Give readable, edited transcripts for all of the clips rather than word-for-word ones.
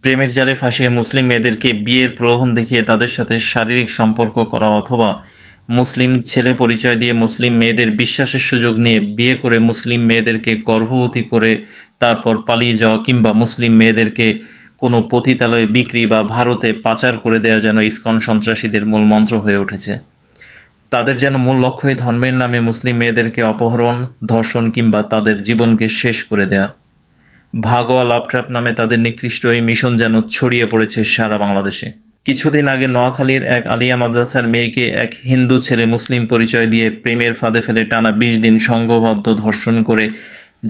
প্রেমের জালে ফাঁসিয়ে মুসলিম মেয়েদেরকে বিয়ের প্রলোভন দেখিয়ে তাদের সাথে শারীরিক সম্পর্ক করা অথবা মুসলিম ছেলে পরিচয় দিয়ে মুসলিম মেয়েদের বিশ্বাসের সুযোগ নিয়ে বিয়ে করে মুসলিম মেয়েদেরকে গর্ভবতী করে তারপর পালিয়ে যাওয়া কিংবা মুসলিম মেয়েদেরকে কোনো পতিতালয়ে বিক্রি বা ভারতে পাচার করে দেওয়া যেন ইসকন সন্ত্রাসীদের মূল মন্ত্র হয়ে উঠেছে। তাদের যেন মূল লক্ষ্যই ধর্মের নামে মুসলিম মেয়েদেরকে অপহরণ, ধর্ষণ কিংবা তাদের জীবনকে শেষ করে দেয়া। ভাগোয়া লাভ ট্র্যাপ নামে তাদের নিকৃষ্ট এই মিশন যেন ছড়িয়ে পড়েছে সারা বাংলাদেশে। কিছুদিন আগে নোয়াখালীর এক আলিয়া মাদ্রাসার মেয়েকে এক হিন্দু ছেলে মুসলিম পরিচয় দিয়ে প্রেমের ফাঁদে ফেলে টানা 20 দিন সংঘবদ্ধ ধর্ষণ করে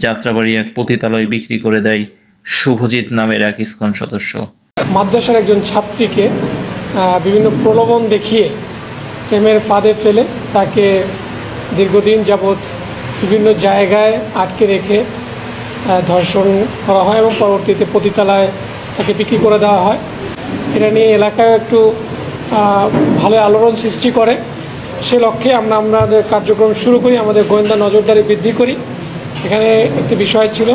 যাত্রাবাড়ি এক পতিতালয়ে বিক্রি করে দেয় শুভজিৎ নামের এক ইসকন সদস্য। মাদ্রাসার একজন ছাত্রীকে বিভিন্ন প্রলোভন দেখিয়ে প্রেমের ফাঁদে ফেলে তাকে দীর্ঘদিন যাবৎ বিভিন্ন জায়গায় আটকে রেখে ধর্ষণ করা হয় এবং পরবর্তীতে পতিতালয়ে তাকে বিক্রি করে দেওয়া হয়। এটা নিয়ে এলাকায় একটু ভালো আলোড়ন সৃষ্টি করে। সে লক্ষ্যে আমরা আমাদের কার্যক্রম শুরু করি, আমাদের গোয়েন্দা নজরদারি বৃদ্ধি করি। এখানে একটি বিষয় ছিল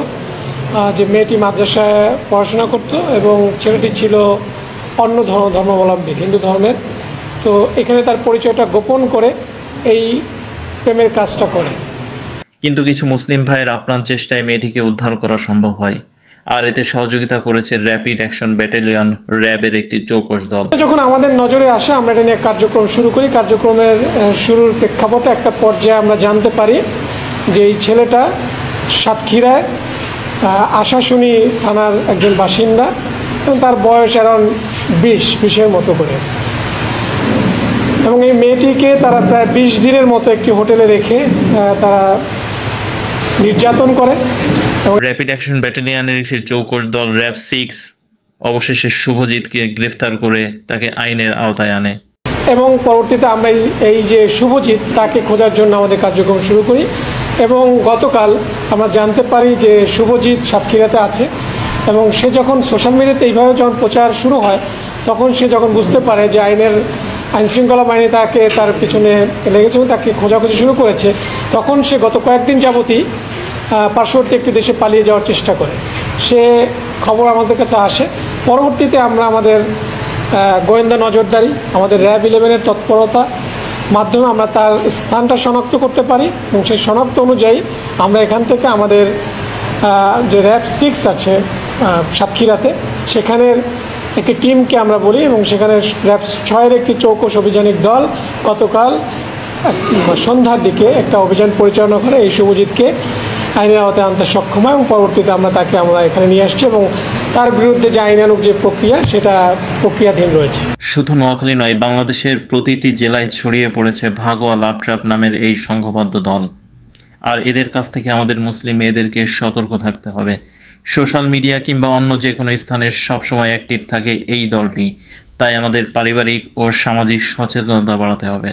যে মেয়েটি মাদ্রাসায় পড়াশোনা করত এবং ছেলেটি ছিল অন্য ধর্মাবলম্বী, হিন্দু ধর্মের। তো এখানে তার পরিচয়টা গোপন করে এই প্রেমের কাজটা করে। কিন্তু কিছু মুসলিম ভাইয়ের আপ্রাণ চেষ্টায় মেয়েটিকে উদ্ধার করা সম্ভব হয়, আর এতে সহযোগিতা করেছে র্যাপিড অ্যাকশন ব্যাটালিয়ন র্যাবের একটি চৌকস দল। যখন আমাদের নজরে আসে আমরা এটা নিয়ে কার্যক্রম শুরু করি। কার্যক্রমের শুরুর প্রেক্ষাপটে একটা পর্যায়ে আমরা জানতে পারি যে এই ছেলেটা সাতক্ষীরায় আশাশুনি থানার একজন বাসিন্দা এবং তার বয়স অ্যারাউন্ড 20-20-এর মতো করে, এবং এই মেয়েটিকে তারা প্রায় 20 দিনের মতো একটি হোটেলে রেখে তারা নির্যাতন করে। র্যাপিড অ্যাকশন ব্যাটালিয়নের একটি চৌকস দল র্যাব 6 অবশেষে শুভজিৎকে গ্রেফতার করে তাকে আইনের আওতায় আনে এবং পরবর্তীতে আমরা এই যে শুভজিৎ তাকে খোঁজার জন্য আমাদের কার্যক্রম শুরু করি। এবং গতকাল আমরা জানতে পারি যে শুভজিৎ সাতক্ষীরাতে আছে এবং সে যখন সোশ্যাল মিডিয়াতে এইভাবে যখন প্রচার শুরু হয় তখন সে যখন বুঝতে পারে যে আইনশৃঙ্খলা বাহিনী তাকে তার পিছনে লেগেছে এবং তাকে খোঁজাখুঁজি শুরু করেছে, তখন সে গত কয়েকদিন যাবতই পার্শ্ববর্তী একটি দেশে পালিয়ে যাওয়ার চেষ্টা করে। সে খবর আমাদের কাছে আসে। পরবর্তীতে আমরা আমাদের গোয়েন্দা নজরদারি, আমাদের র্যাব 11-এর তৎপরতা মাধ্যমে আমরা তার স্থানটা শনাক্ত করতে পারি এবং সেই শনাক্ত অনুযায়ী আমরা এখান থেকে আমাদের যে র্যাব 6 আছে সাতক্ষীরাতে সেখানের একটি টিমকে আমরা বলি এবং সেখানে র্যাব 6-এর একটি চৌকস অভিযানিক দল গতকাল সন্ধ্যার দিকে একটা অভিযান পরিচালনা করে এই শুভজিৎকে আইনের আওতায় আনতে সক্ষম হয় এবং পরবর্তীতে আমরা এখানে নিয়ে আসছি এবং তার বিরুদ্ধে যে আইনানুগ যে প্রক্রিয়া সেটা প্রক্রিয়াধীন রয়েছে। শুধু নোয়াখালী নয়, বাংলাদেশের প্রতিটি জেলায় ছড়িয়ে পড়েছে ভাগোয়া লাভ ট্র্যাপ নামের এই সংঘবদ্ধ দল। আর এদের কাছ থেকে আমাদের মুসলিম মেয়েদেরকে সতর্ক থাকতে হবে। সোশ্যাল মিডিয়া কিংবা অন্য যে কোনো স্থানে সবসময় অ্যাক্টিভ থাকে এই দলটি, তাই আমাদের পারিবারিক ও সামাজিক সচেতনতা বাড়াতে হবে।